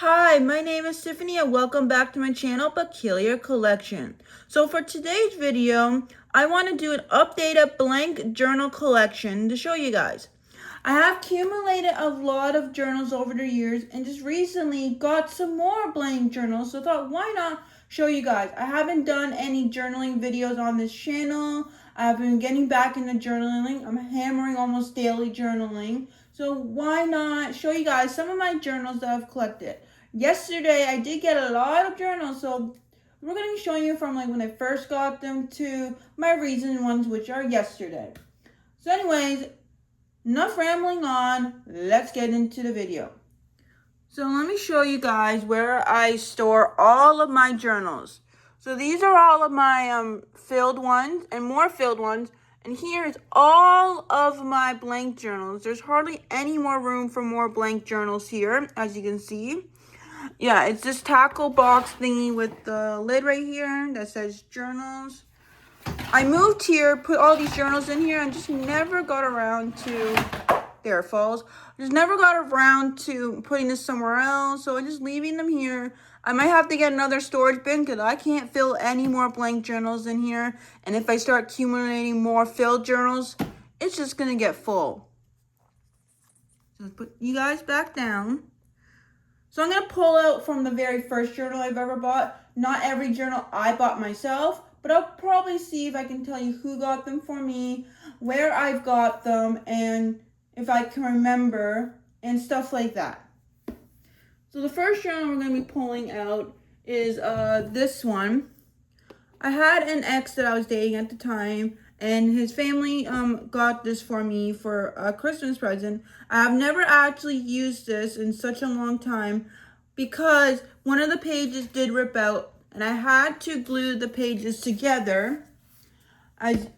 Hi, my name is Tiffany and welcome back to my channel, Peculiar Collection. So for today's video, I want to do an updated blank journal collection to show you guys. I have accumulated a lot of journals over the years and just recently got some more blank journals, so I thought why not show you guys. I haven't done any journaling videos on this channel. I've been getting back into journaling. I'm hammering almost daily journaling. So why not show you guys some of my journals that I've collected. Yesterday I did get a lot of journals, so we're going to be showing you from like when I first got them to my recent ones, which are yesterday. So anyways, enough rambling on, let's get into the video. So let me show you guys where I store all of my journals. So these are all of my filled ones and more filled ones. And here is all of my blank journals. There's hardly any more room for more blank journals here, as you can see. Yeah, it's this tackle box thingy with the lid right here that says journals. I moved here, put all these journals in here, and just never got around to... There it falls. Just never got around to putting this somewhere else, so I'm just leaving them here. I might have to get another storage bin because I can't fill any more blank journals in here. And if I start accumulating more filled journals, it's just going to get full. So let's put you guys back down. So I'm going to pull out from the very first journal I've ever bought. Not every journal I bought myself, but I'll probably see if I can tell you who got them for me, where I've got them, and if I can remember, and stuff like that. So the first journal we're going to be pulling out is this one. I had an ex that I was dating at the time, and his family got this for me for a Christmas present. I've never actually used this in such a long time because one of the pages did rip out, and I had to glue the pages together. As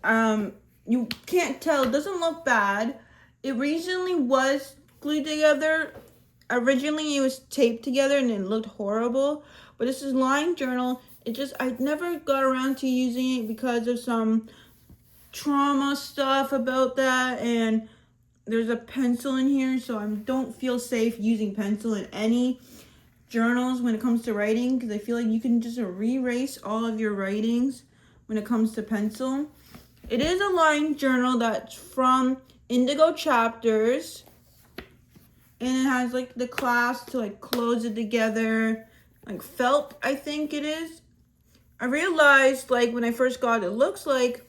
you can't tell, it doesn't look bad. It recently was glued together. Originally, it was taped together and it looked horrible. But this is Line Journal. I never got around to using it because of some trauma stuff about that. And there's a pencil in here, so I don't feel safe using pencil in any journals when it comes to writing. Because I feel like you can just erase all of your writings when it comes to pencil. It is a line journal that's from Indigo Chapters, and it has like the clasp to like close it together, like felt, I think it is. I realized like when I first got it, looks like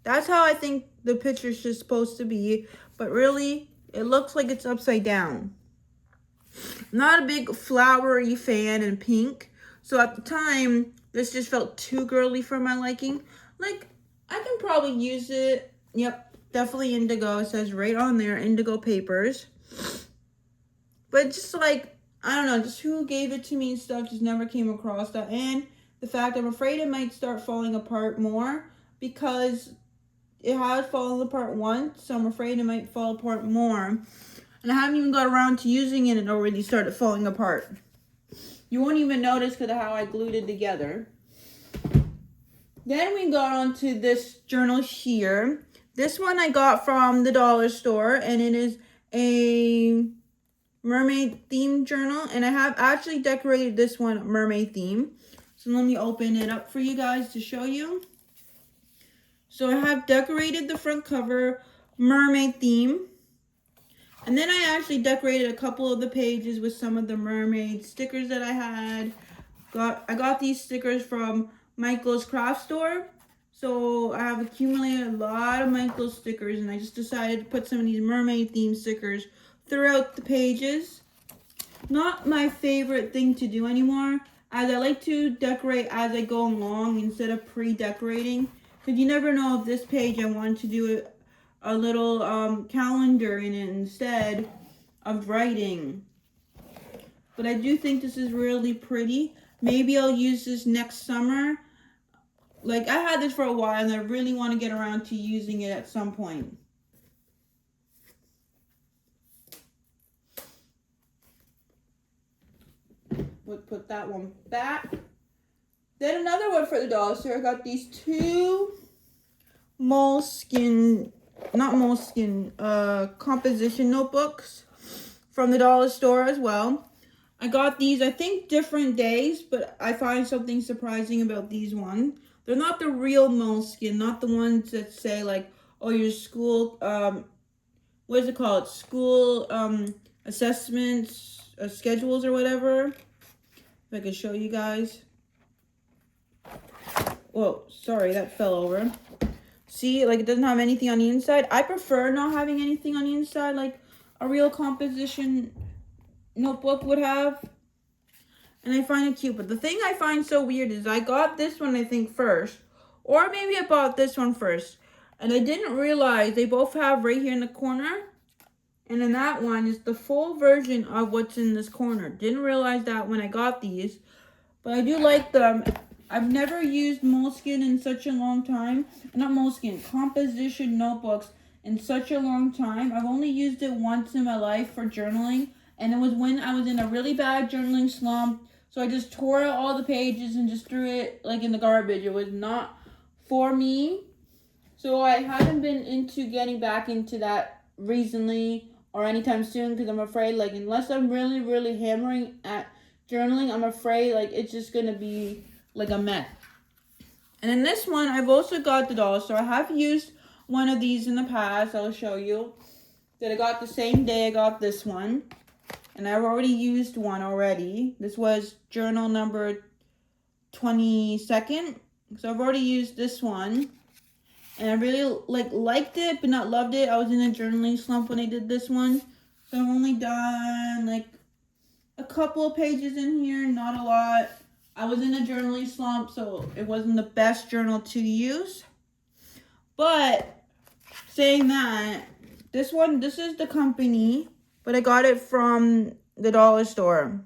that's how I think the picture's just supposed to be, but really it looks like it's upside down. I'm not a big flowery fan in pink, so at the time this just felt too girly for my liking. Like, I can probably use it. Yep, definitely indigo. It says right on there, Indigo Papers. But just like, I don't know, just who gave it to me and stuff, just never came across that. And the fact I'm afraid it might start falling apart more because it has fallen apart once, so I'm afraid it might fall apart more. And I haven't even got around to using it and it already started falling apart. You won't even notice because of how I glued it together. Then we got onto this journal here. This one I got from the dollar store, and it is a mermaid themed journal. And I have actually decorated this one mermaid theme. So let me open it up for you guys to show you. So I have decorated the front cover mermaid theme. And then I actually decorated a couple of the pages with some of the mermaid stickers that I had. I got these stickers from Michael's craft store. So I have accumulated a lot of Michael's stickers, and I just decided to put some of these mermaid themed stickers throughout the pages. Not my favorite thing to do anymore, as I like to decorate as I go along instead of pre-decorating. Because you never know if this page I want to do a little calendar in it instead of writing. But I do think this is really pretty. Maybe I'll use this next summer. Like, I had this for a while and I really want to get around to using it at some point. We'll put that one back. Then another one for the dollar store. I got these two composition notebooks from the dollar store as well. I got these, I think, different days, but I find something surprising about these ones. They're not the real Moleskine, not the ones that say like, oh, your school, what is it called? School assessments, schedules or whatever. If I could show you guys. Whoa, sorry, that fell over. See, like it doesn't have anything on the inside. I prefer not having anything on the inside like a real composition notebook would have. And I find it cute. But the thing I find so weird is I got this one, I think, first. Or maybe I bought this one first. And I didn't realize they both have right here in the corner. And then that one is the full version of what's in this corner. Didn't realize that when I got these. But I do like them. I've never used Moleskine in such a long time. Not Moleskine, composition notebooks in such a long time. I've only used it once in my life for journaling. And it was when I was in a really bad journaling slump. So I just tore out all the pages and just threw it like in the garbage. It was not for me. So I haven't been into getting back into that recently or anytime soon because I'm afraid like unless I'm really, really hammering at journaling, I'm afraid like it's just going to be like a mess. And then this one, I've also got the dollar store. I have used one of these in the past. I'll show you that I got the same day I got this one. And I've already used one already. This was journal number 22nd. So I've already used this one. And I really liked it, but not loved it. I was in a journaling slump when I did this one. So I've only done like a couple of pages in here, not a lot. I was in a journaling slump, so it wasn't the best journal to use. But saying that, this is the company. But I got it from the dollar store.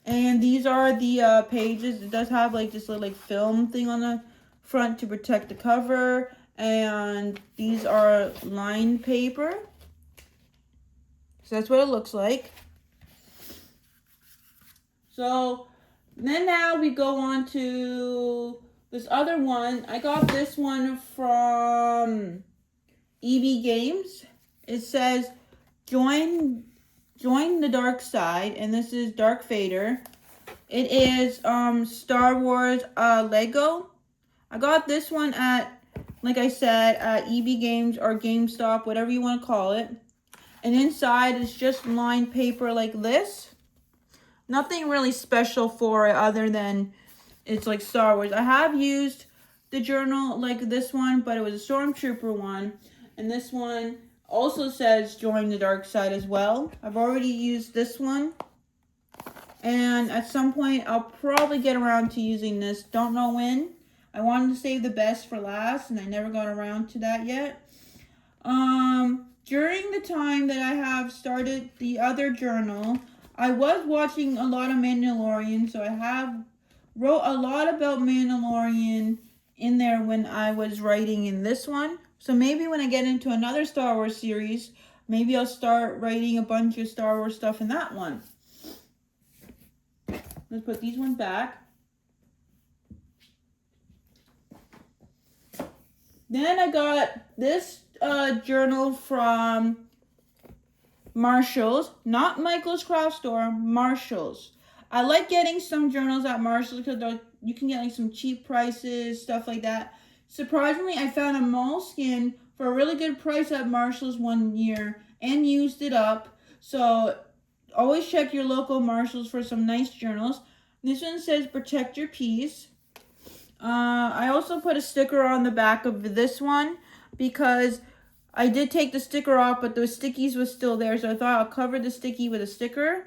And these are the pages. It does have like this little like film thing on the front to protect the cover. And these are lined paper. So that's what it looks like. So then now we go on to this other one. I got this one from EB Games. It says Join the dark side, and this is Dark Vader. It is Star Wars Lego. I got this one at, like I said, at EB Games or GameStop, whatever you want to call it. And inside is just lined paper like this. Nothing really special for it other than it's like Star Wars. I have used the journal like this one, but it was a Stormtrooper one, and this one also says join the dark side as well. I've already used this one. And at some point, I'll probably get around to using this. Don't know when. I wanted to save the best for last, and I never got around to that yet. During the time that I have started the other journal, I was watching a lot of Mandalorian, so I have wrote a lot about Mandalorian in there when I was writing in this one. So maybe when I get into another Star Wars series, maybe I'll start writing a bunch of Star Wars stuff in that one. Let's put these ones back. Then I got this journal from Marshall's, not Michael's Craft Store, Marshall's. I like getting some journals at Marshall's because you can get like some cheap prices, stuff like that. Surprisingly, I found a Moleskine for a really good price at Marshall's one year and used it up. So always check your local Marshall's for some nice journals. This one says protect your peace. I also put a sticker on the back of this one because I did take the sticker off, but the stickies was still there. So I thought I'll cover the sticky with a sticker.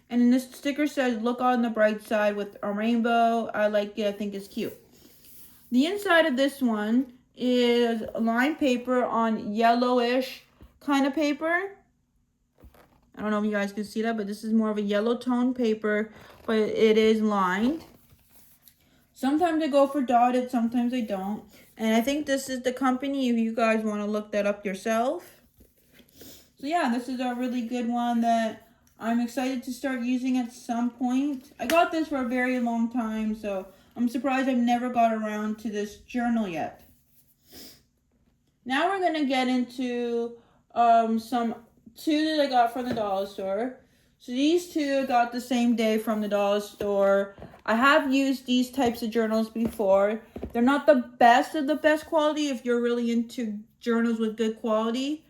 And then this sticker says, look on the bright side with a rainbow. I like it. I think it's cute. The inside of this one is lined paper on yellowish kind of paper. I don't know if you guys can see that, but this is more of a yellow tone paper, but it is lined. Sometimes I go for dotted, sometimes I don't. And I think this is the company if you guys want to look that up yourself. So yeah, this is a really good one that I'm excited to start using at some point. I got this for a very long time, so I'm surprised I've never got around to this journal yet. Now we're going to get into some two that I got from the dollar store. So these two I got the same day from the dollar store. I have used these types of journals before. They're not the best of the best quality if you're really into journals with good quality.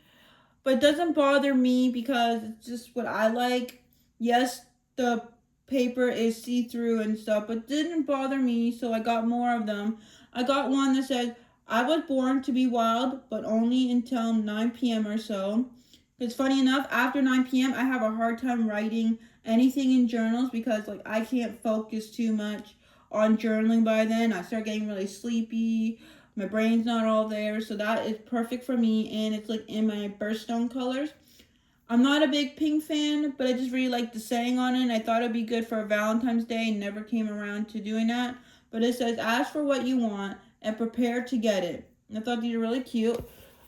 But it doesn't bother me because it's just what I like. Yes, the paper is see-through and stuff, but it didn't bother me, so I got more of them. I got one that said, I was born to be wild, but only until 9 p.m. or so. Because funny enough, after 9 p.m., I have a hard time writing anything in journals because like I can't focus too much on journaling by then. I start getting really sleepy. My brain's not all there, so that is perfect for me, and it's like in my birthstone colors. I'm not a big pink fan, but I just really like the saying on it, and I thought it'd be good for Valentine's Day and never came around to doing that. But it says, ask for what you want and prepare to get it. And I thought these are really cute.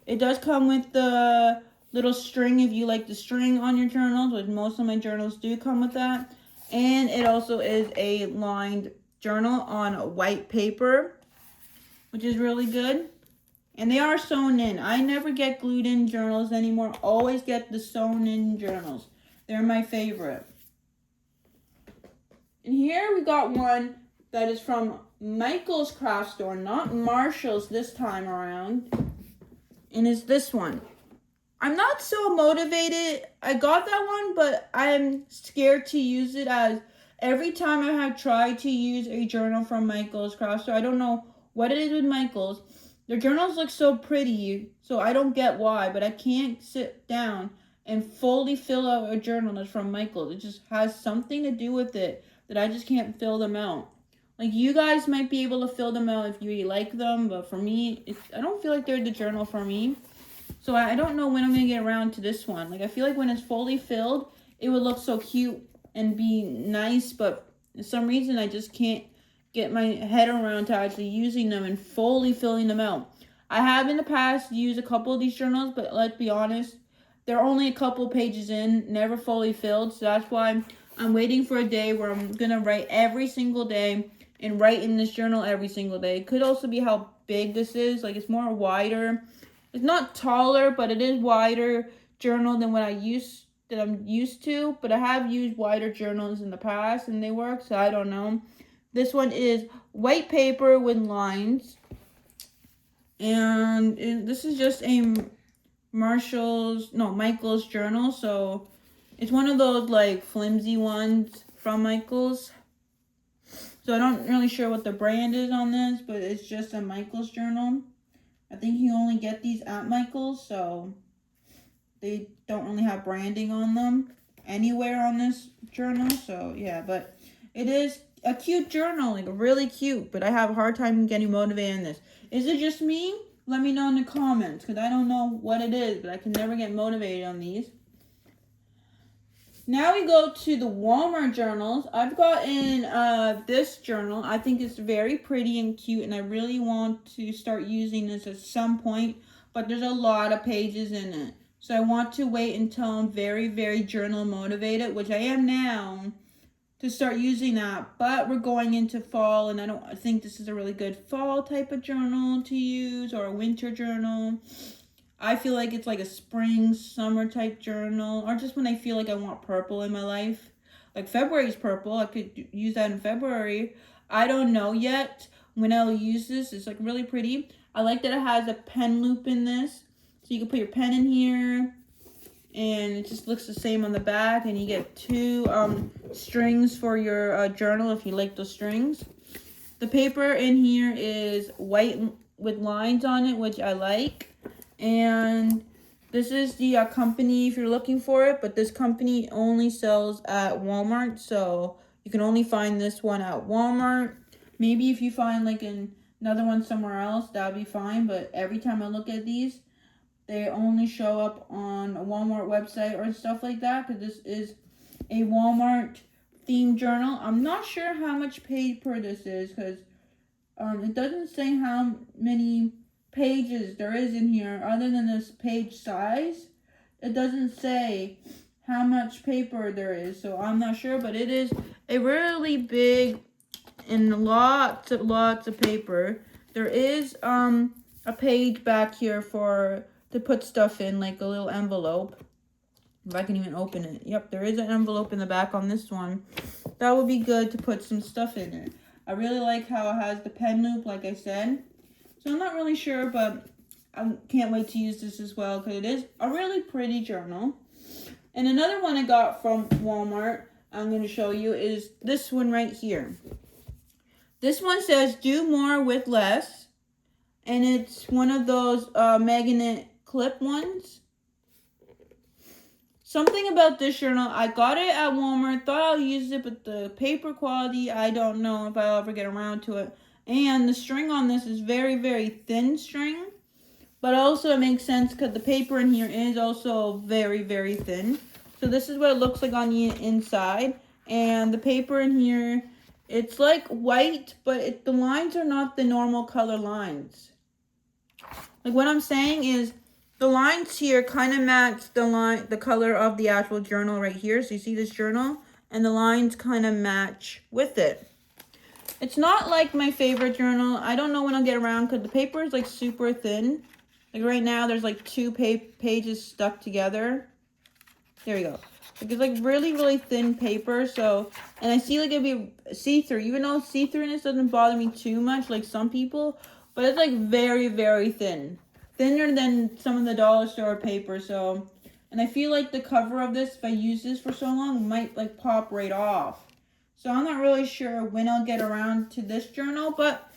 It does come with the little string if you like the string on your journals, which most of my journals do come with that. And it also is a lined journal on white paper, which is really good. And they are sewn in. I never get glued in journals anymore. Always get the sewn in journals. They're my favorite. And here we got one that is from Michael's Craft Store, not Marshall's this time around. And it's this one. I'm not so motivated. I got that one, but I'm scared to use it as every time I have tried to use a journal from Michael's Craft Store, I don't know what it is with Michael's. Their journals look so pretty, so I don't get why, but I can't sit down and fully fill out a journal that's from Michael's. It just has something to do with it that I just can't fill them out. Like, you guys might be able to fill them out if you really like them, but for me, I don't feel like they're the journal for me. So I don't know when I'm going to get around to this one. Like, I feel like when it's fully filled, it would look so cute and be nice, but for some reason I just can't get my head around to actually using them and fully filling them out. I have in the past used a couple of these journals, but let's be honest, they're only a couple pages in, never fully filled. So that's why I'm waiting for a day where I'm going to write every single day and write in this journal every single day. It could also be how big this is. Like, it's more wider. It's not taller, but it is wider journal than what I'm used to. But I have used wider journals in the past and they work, so I don't know. This one is white paper with lines. And this is just a Michael's journal. So it's one of those like flimsy ones from Michael's. So I don't really sure what the brand is on this, but it's just a Michael's journal. I think you only get these at Michael's, so they don't really have branding on them anywhere on this journal. So yeah, but it is a cute journal, like really cute, but I have a hard time getting motivated in this. Is it just me? Let me know in the comments, because I don't know what it is, but I can never get motivated on these. Now we go to the Walmart journals. I've gotten this journal. I think it's very pretty and cute, and I really want to start using this at some point, but there's a lot of pages in it. So I want to wait until I'm very, very journal motivated, which I am now, to start using that. But we're going into fall, and I think this is a really good fall type of journal to use, or a winter journal. I feel like it's like a spring, summer type journal, or just when I feel like I want purple in my life. Like February's purple, I could use that in February. I don't know yet when I'll use this. It's like really pretty. I like that it has a pen loop in this, so you can put your pen in here. And it just looks the same on the back, and you get two strings for your journal if you like those strings. The paper in here is white with lines on it, which I like. And this is the company if you're looking for it, but this company only sells at Walmart, so you can only find this one at Walmart. Maybe if you find like another one somewhere else, that'll be fine, but every time I look at these, they only show up on a Walmart website or stuff like that, because this is a Walmart themed journal. I'm not sure how much paper this is, because it doesn't say how many pages there is in here other than this page size. It doesn't say how much paper there is, so I'm not sure, but it is a really big and lots of paper. There is a page back here to put stuff in, like a little envelope. If I can even open it. Yep, there is an envelope in the back on this one. That would be good to put some stuff in it. I really like how it has the pen loop, like I said. So I'm not really sure, but I can't wait to use this as well because it is a really pretty journal. And another one I got from Walmart, I'm going to show you, is this one right here. This one says, do more with less. And it's one of those magnet clip ones. Something about this journal, I got it at Walmart, thought I'll use it, but the paper quality, I don't know if I'll ever get around to it. And the string on this is very, very thin string. But also it makes sense because the paper in here is also very, very thin. So this is what it looks like on the inside. And the paper in here, it's like white, but the lines are not the normal color lines. Like what I'm saying is, the lines here kind of match the color of the actual journal right here. So you see this journal, and the lines kind of match with it. It's not like my favorite journal. I don't know when I'll get around because the paper is like super thin. Like right now, there's like 2 pages stuck together. There we go. Like it's like really, really thin paper. So, and I see like it'd be see-through. Even though see-throughness doesn't bother me too much, like some people, but it's like very, very thin. Thinner than some of the dollar store paper. So, and I feel like the cover of this, if I use this for so long, it might like pop right off. So I'm not really sure when I'll get around to this journal, but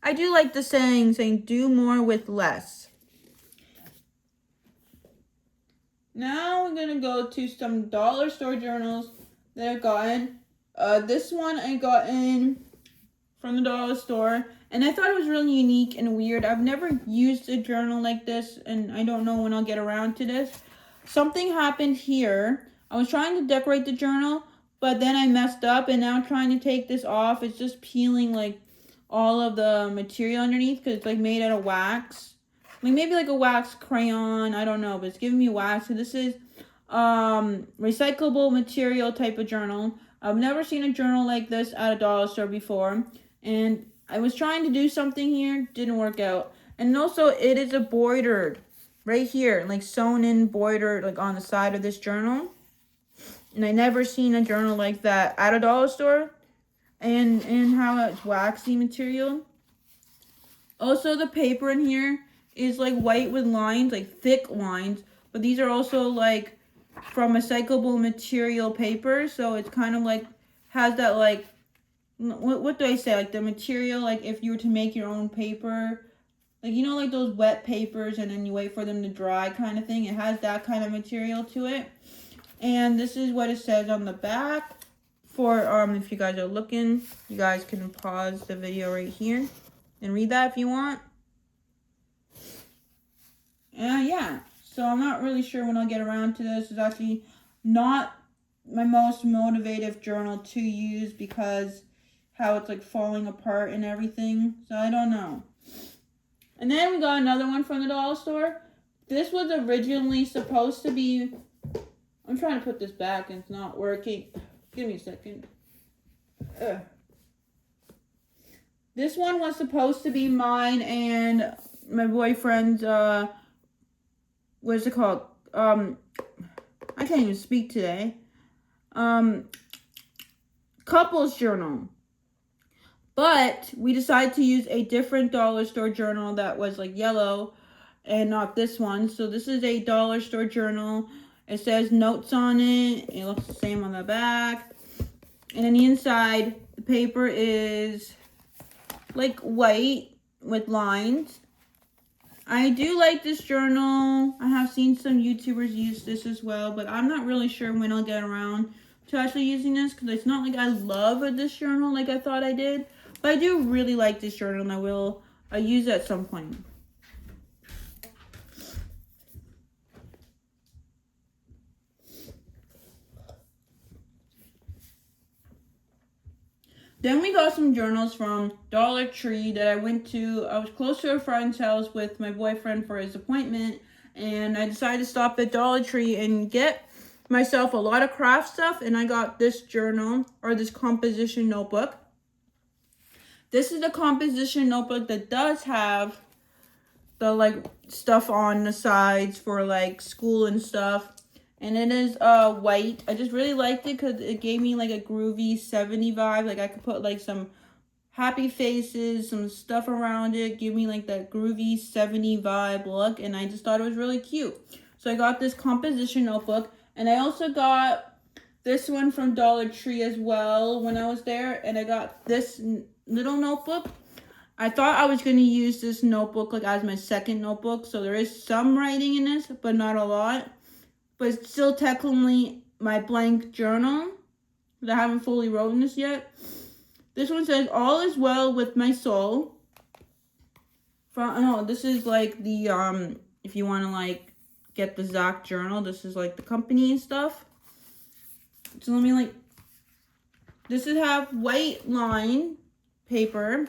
I do like the saying do more with less. Now we're going to go to some dollar store journals that I've gotten. This one I got in from the dollar store, and I thought it was really unique and weird. I've never used a journal like this, and I don't know when I'll get around to this. Something happened here. I was trying to decorate the journal, but then I messed up, and now trying to take this off, it's just peeling like all of the material underneath because it's like made out of wax. Like maybe like a wax crayon, I don't know, but it's giving me wax. So this is recyclable material type of journal. I've never seen a journal like this at a dollar store before. And I was trying to do something here, didn't work out. And also it is embroidered right here, like sewn in, embroidered like on the side of this journal. And I never seen a journal like that at a dollar store. And how it's waxy material. Also the paper in here is like white with lines, like thick lines, but these are also like from recyclable material paper, so it's kind of like has that like what do I say, like the material, like if you were to make your own paper, like you know, like those wet papers and then you wait for them to dry kind of thing. It has that kind of material to it. And this is what it says on the back. For if you guys are looking, you guys can pause the video right here and read that if you want. Yeah, so I'm not really sure when I'll get around to this. It's actually not my most motivative journal to use because how it's like falling apart and everything. So I don't know. And then we got another one from the dollar store. This was originally supposed to be, I'm trying to put this back and it's not working. Give me a second. This one was supposed to be mine and my boyfriend's, what's it called? I can't even speak today. Couples journal. But we decided to use a different dollar store journal that was like yellow and not this one. So this is a dollar store journal. It says notes on it. It looks the same on the back. And on the inside, the paper is like white with lines. I do like this journal. I have seen some YouTubers use this as well, but I'm not really sure when I'll get around to actually using this because it's not like I love this journal like I thought I did. But I do really like this journal and I will use it at some point. Then we got some journals from Dollar Tree that I went to. I was close to a friend's house with my boyfriend for his appointment. And I decided to stop at Dollar Tree and get myself a lot of craft stuff. And I got this journal, or this composition notebook. This is the composition notebook that does have the like stuff on the sides for like school and stuff. And it is white. I just really liked it because it gave me like a groovy 70s vibe. Like I could put like some happy faces, some stuff around it, give me like that groovy 70s vibe look, and I just thought it was really cute. So I got this composition notebook, and I also got this one from Dollar Tree as well when I was there, and I got this little notebook. I thought I was going to use this notebook like as my second notebook, so there is some writing in this, but not a lot. But it's still technically my blank journal, but I haven't fully written this yet. This one says, all is well with my soul. This is like the, if you want to like get the Zach journal, this is like the company and stuff. So let me this is have white line paper.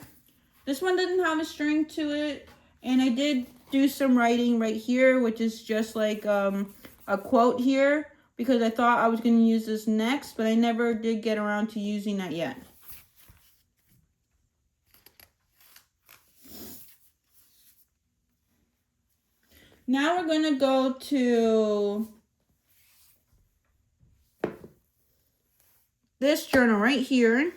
This one doesn't have a string to it. And I did do some writing right here, which is just like a quote here, because I thought I was going to use this next, but I never did get around to using that yet. Now we're going to go to this journal right here.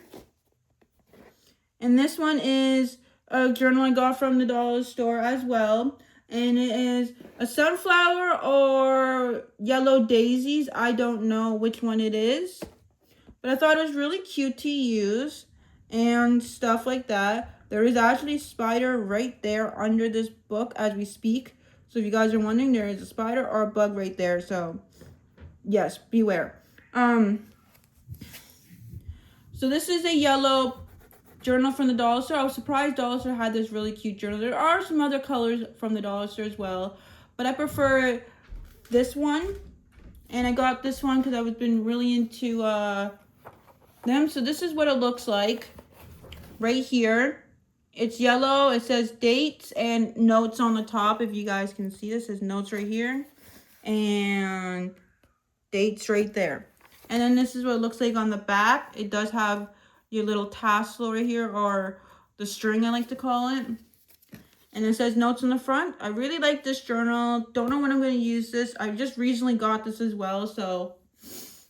And this one is a journal I got from the dollar store as well. And it is a sunflower or yellow daisies. I don't know which one it is. But I thought it was really cute to use and stuff like that. There is actually a spider right there under this book as we speak. So if you guys are wondering, there is a spider or a bug right there. So yes, beware. So this is a yellow journal from the dollar store. I was surprised dollar store had this really cute journal. There are some other colors from the dollar store as well, but I prefer this one. And I got this one because I've been really into them. So this is what it looks like right here. It's yellow. It says dates and notes on the top. If you guys can see this, it says notes right here and dates right there. And then this is what it looks like on the back. It does have your little tassel right here, or the string I like to call it. And it says notes on the front. I really like this journal. Don't know when I'm going to use this. I just recently got this as well. So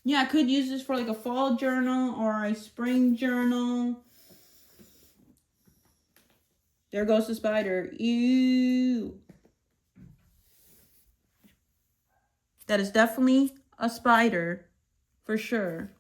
yeah, I could use this for like a fall journal or a spring journal. There goes the spider. Ew. That is definitely a spider for sure.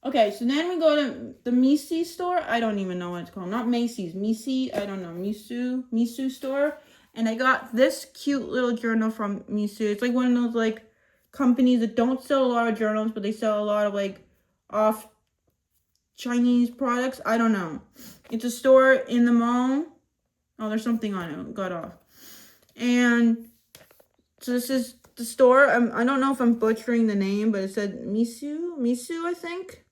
Okay, so then we go to the Macy's store. I don't even know what it's called. Not Macy's. Macy's. I don't know. Misu store. And I got this cute little journal from Misu. It's like one of those like companies that don't sell a lot of journals, but they sell a lot of like off Chinese products. I don't know. It's a store in the mall. Oh, there's something on it. It got off. And so this is the store. I don't know if I'm butchering the name, but it said Misu, I think.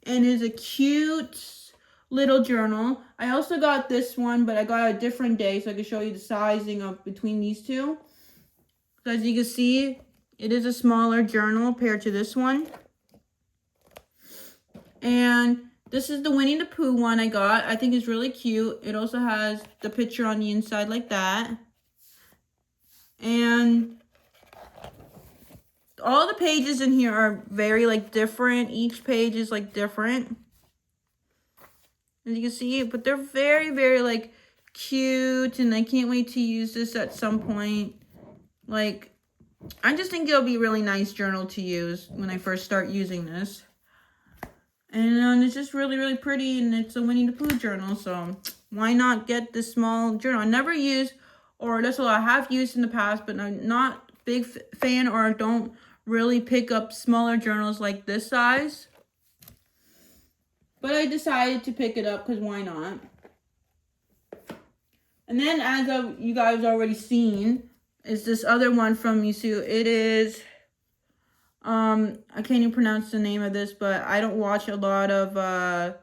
And it's a cute little journal. I also got this one, but I got it a different day so I can show you the sizing of between these two. So as you can see, it is a smaller journal compared to this one. And this is the Winnie the Pooh one I got. I think it's really cute. It also has the picture on the inside like that. And all the pages in here are very like different. Each page is like different, as you can see, but they're very, very like cute, and I can't wait to use this at some point. Like, I just think it'll be a really nice journal to use when I first start using this. And it's just really, really pretty, and it's a Winnie the Pooh journal, so why not get this small journal? I never use, or that's what I have used in the past, but I'm not a big fan, or don't really pick up smaller journals like this size. But I decided to pick it up because why not? And then, as you guys already seen, is this other one from Misu. It is, I can't even pronounce the name of this, but I don't watch a lot of,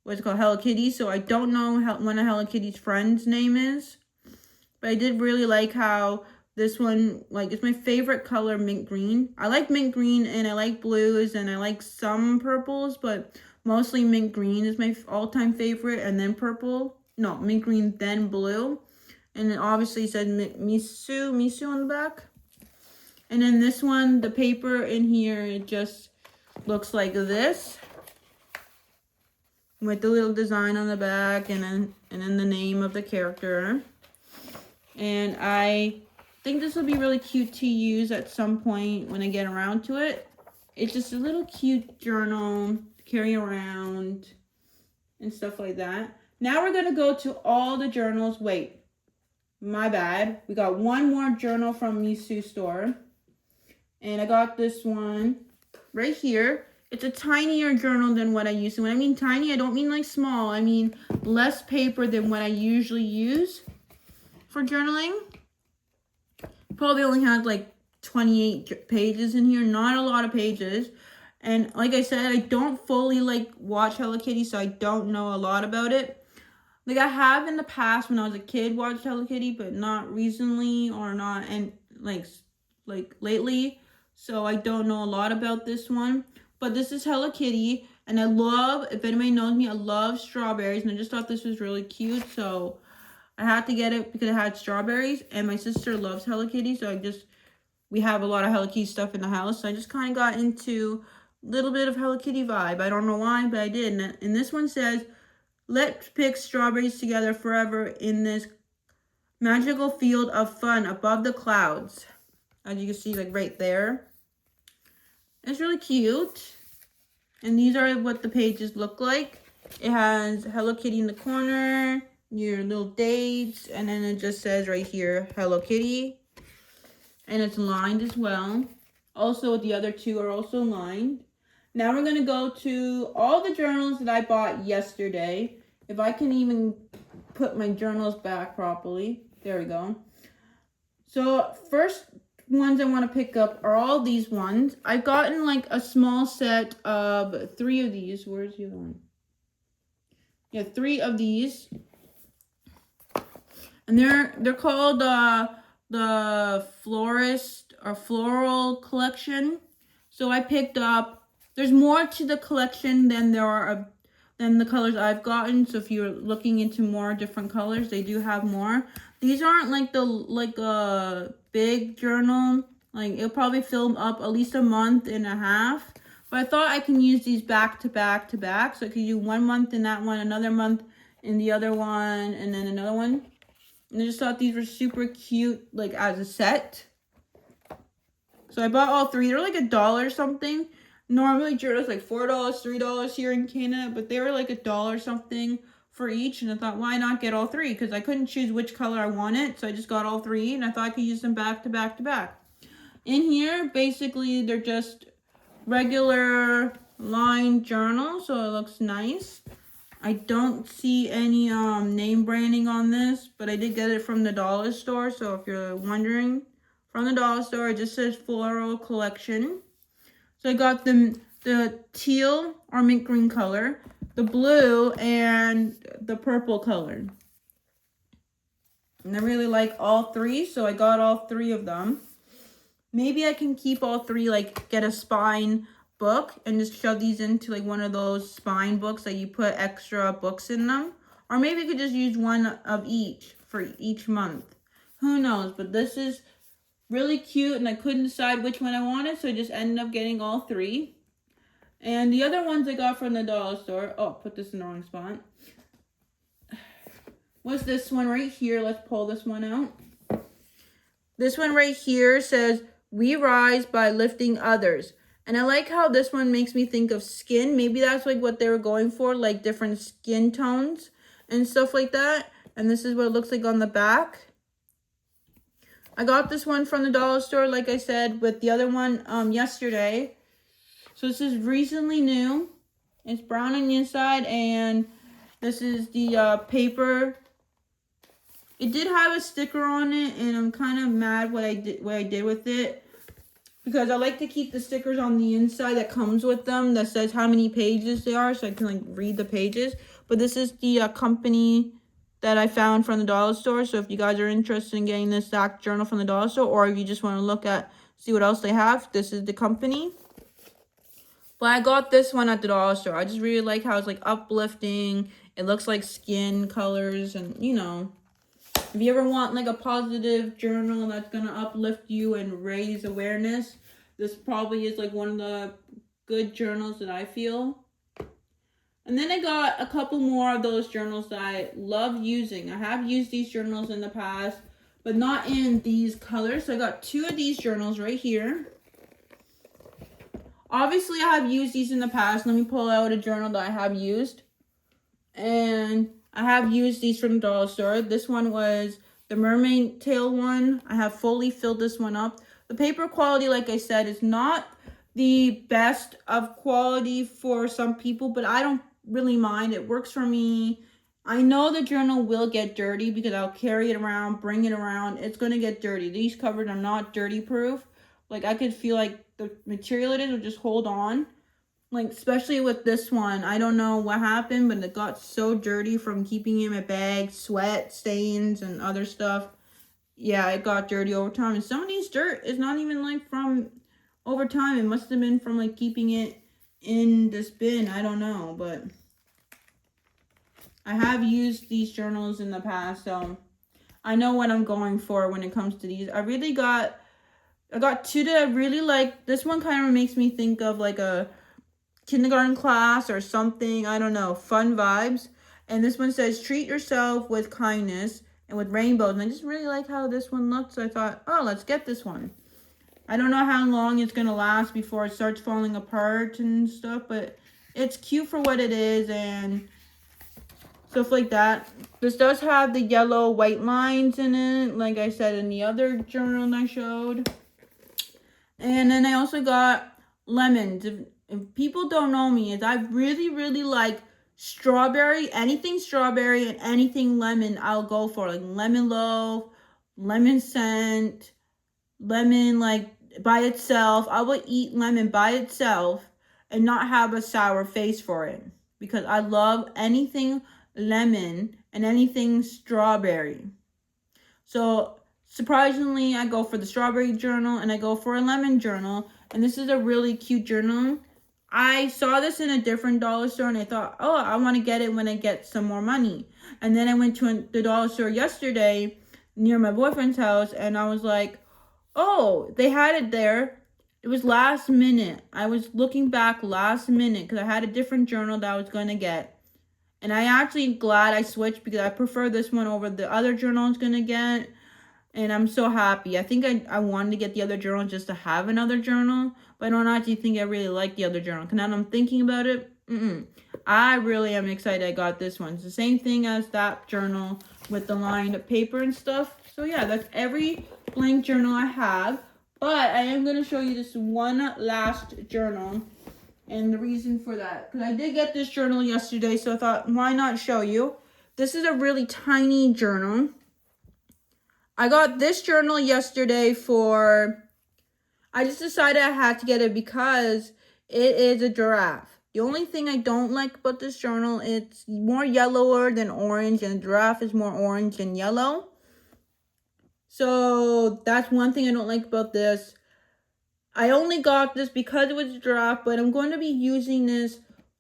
what's it called, Hello Kitty, so I don't know one of Hello Kitty's friends' name is. But I did really like how this one, like, it's my favorite color, mint green. I like mint green, and I like blues, and I like some purples, but mostly mint green is my all-time favorite, and then purple. No, mint green, then blue. And it obviously said Misu on the back. And then this one, the paper in here, it just looks like this. With the little design on the back and then the name of the character. And I think this will be really cute to use at some point when I get around to it. It's just a little cute journal to carry around and stuff like that. Now we're going to go to all the journals. Wait, my bad. We got one more journal from Misu store. And I got this one right here. It's a tinier journal than what I use. And when I mean tiny, I don't mean like small. I mean less paper than what I usually use for journaling. Probably only had like 28 pages in here. Not a lot of pages. And like I said, I don't fully like watch Hello Kitty, so I don't know a lot about it. Like I have in the past when I was a kid watched Hello Kitty, but not recently or not and like lately. So I don't know a lot about this one. But this is Hello Kitty, and I love, if anybody knows me, I love strawberries, and I just thought this was really cute, so I had to get it because it had strawberries, and my sister loves Hello Kitty, so we have a lot of Hello Kitty stuff in the house, so I just kind of got into a little bit of Hello Kitty vibe. I don't know why, but I did, and this one says, let's pick strawberries together forever in this magical field of fun above the clouds. As you can see, like right there. It's really cute. And these are what the pages look like. It has Hello Kitty in the corner, your little dates, and then it just says right here, Hello Kitty. And it's lined as well. Also, the other two are also lined. Now we're going to go to all the journals that I bought yesterday. If I can even put my journals back properly. There we go. So, first ones I want to pick up are all these ones. I've gotten like a small set of 3 of these. Where's the other one? Yeah, 3 of these. And they're called the Florist or Floral Collection. So I picked up, there's more to the collection than than the colors I've gotten. So if you're looking into more different colors, they do have more. These aren't like a big journal. Like it'll probably fill up at least a month and a half. But I thought I can use these back to back to back. So I could do 1 month in that one, another month in the other one, and then another one. And I just thought these were super cute, like as a set. So I bought all 3. They're like $1 something. Normally journals like $4, $3 here in Canada, but they were like $1 something for each. And I thought, why not get all 3? Because I couldn't choose which color I wanted, so I just got all 3, and I thought I could use them back to back to back. In here, basically, they're just regular lined journals, so it looks nice. I don't see any name branding on this, but I did get it from the dollar store. So if you're wondering, from the dollar store, it just says Floral Collection. So I got the teal or mint green color, the blue, and the purple color. And I really like all 3, so I got all 3 of them. Maybe I can keep all 3, like get a spine book and just shove these into like one of those spine books that you put extra books in them. Or maybe I could just use one of each for each month. Who knows? But this is really cute, and I couldn't decide which one I wanted, so I just ended up getting all 3. And the other ones I got from the dollar store, oh, put this in the wrong spot, was this one right here. Let's pull this one out. This one right here says, we rise by lifting others. And I like how this one makes me think of skin. Maybe that's like what they were going for, like different skin tones and stuff like that. And this is what it looks like on the back. I got this one from the dollar store, like I said, with the other one yesterday. So this is recently new. It's brown on the inside, and this is the paper. It did have a sticker on it, and I'm kind of mad what I did with it, because I like to keep the stickers on the inside that comes with them that says how many pages they are, so I can like read the pages. But this is the company that I found from the dollar store. So if you guys are interested in getting this exact journal from the dollar store, or if you just want to see what else they have, this is the company. But I got this one at the dollar store. I just really like how it's like uplifting. It looks like skin colors, and you know, If you ever want like a positive journal that's gonna uplift you and raise awareness, this probably is like one of the good journals that I feel. And then I got a couple more of those journals that I love using. I have used these journals in the past, but not in these colors. So I got 2 of these journals right here. Obviously, I have used these in the past. Let me pull out a journal that I have used. And I have used these from the dollar store. This one was the mermaid tail one. I have fully filled this one up. The paper quality, like I said, is not the best of quality for some people, but I don't really mind. It works for me. I know the journal will get dirty because I'll carry it around, bring it around. It's going to get dirty. These covers are not dirty proof. Like, I could feel like the material it is will just hold on. Like, especially with this one. I don't know what happened, but it got so dirty from keeping it in my bag. Sweat, stains, and other stuff. Yeah, it got dirty over time. And some of these dirt is not even, like, from over time. It must have been from, like, keeping it in this bin. I don't know, but I have used these journals in the past, so I know what I'm going for when it comes to these. I got 2 that I really like. This one kind of makes me think of like a kindergarten class or something. I don't know. Fun vibes. And this one says, treat yourself with kindness and with rainbows. And I just really like how this one looks. So I thought, oh, let's get this one. I don't know how long it's going to last before it starts falling apart and stuff. But it's cute for what it is and stuff like that. This does have the yellow white lines in it, like I said in the other journal I showed. And then I also got lemons. If people don't know me, is I really like strawberry, anything strawberry and anything lemon I'll go for. Like lemon loaf, lemon scent, lemon like by itself. I will eat lemon by itself and not have a sour face for it. Because I love anything lemon and anything strawberry. So surprisingly, I go for the strawberry journal and I go for a lemon journal. And this is a really cute journal. I saw this in a different dollar store and I thought, oh, I want to get it when I get some more money. And then I went to the dollar store yesterday near my boyfriend's house and I was like, oh, they had it there. It was last minute. I was looking back last minute because I had a different journal that I was going to get. And I actually glad I switched because I prefer this one over the other journal I was going to get. And I'm so happy. I think I wanted to get the other journal just to have another journal. But I don't actually think I really like the other journal. Because now that I'm thinking about it, I really am excited I got this one. It's the same thing as that journal with the lined paper and stuff. So yeah, that's every blank journal I have. But I am going to show you this one last journal. And the reason for that, because I did get this journal yesterday, so I thought, why not show you? This is a really tiny journal. I got this journal yesterday I just decided I had to get it because it is a giraffe. The only thing I don't like about this journal, it's more yellower than orange, and the giraffe is more orange than yellow. So that's one thing I don't like about this. I only got this because it was a giraffe, but I'm going to be using this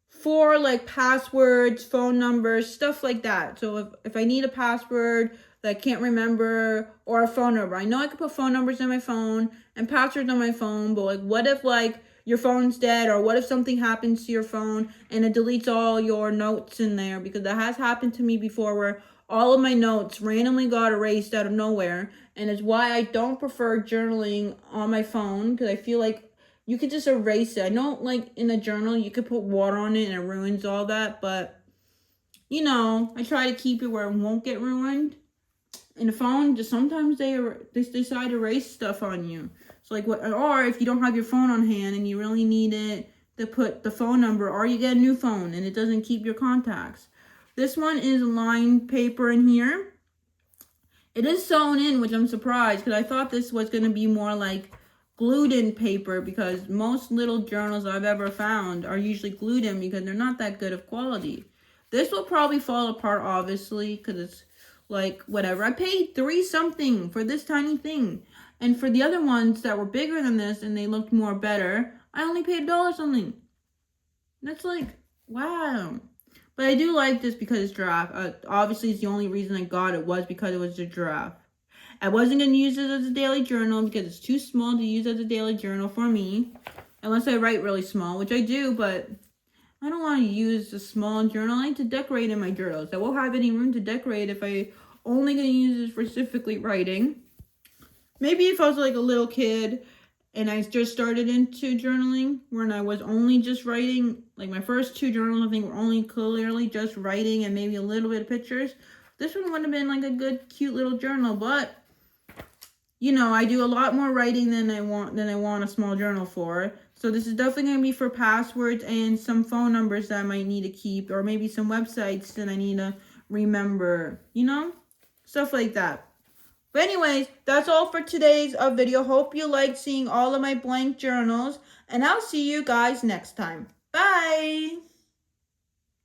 for like passwords, phone numbers, stuff like that. So if I need a password that I can't remember or a phone number, I know I can put phone numbers on my phone and passwords on my phone, but like what if like your phone's dead or what if something happens to your phone and it deletes all your notes in there? Because that has happened to me before where all of my notes randomly got erased out of nowhere. And it's why I don't prefer journaling on my phone, because I feel like you could just erase it. I know, like, in a journal, you could put water on it and it ruins all that. But, you know, I try to keep it where it won't get ruined. In the phone, just sometimes they decide to erase stuff on you. So, like, or if you don't have your phone on hand and you really need it to put the phone number, or you get a new phone and it doesn't keep your contacts. This one is lined paper in here. It is sewn in, which I'm surprised because I thought this was going to be more like glued in paper, because most little journals I've ever found are usually glued in because they're not that good of quality. This will probably fall apart, obviously, because it's like whatever. I paid $3 something for this tiny thing. And for the other ones that were bigger than this and they looked more better, I only paid $1 something. That's like, wow. But I do like this because it's giraffe. Obviously, it's the only reason I got it was because it was a giraffe. I wasn't going to use it as a daily journal because it's too small to use as a daily journal for me. Unless I write really small, which I do, but I don't want to use a small journal. I like to decorate in my journals. I won't have any room to decorate if I only going to use it for specifically writing. Maybe if I was like a little kid and I just started into journaling when I was only just writing, like my first 2 journals I think were only clearly just writing and maybe a little bit of pictures. This one would have been like a good cute little journal, but you know, I do a lot more writing than I want a small journal for. So this is definitely going to be for passwords and some phone numbers that I might need to keep, or maybe some websites that I need to remember, you know, stuff like that. But anyways, that's all for today's video. Hope you liked seeing all of my blank journals, and I'll see you guys next time. Bye!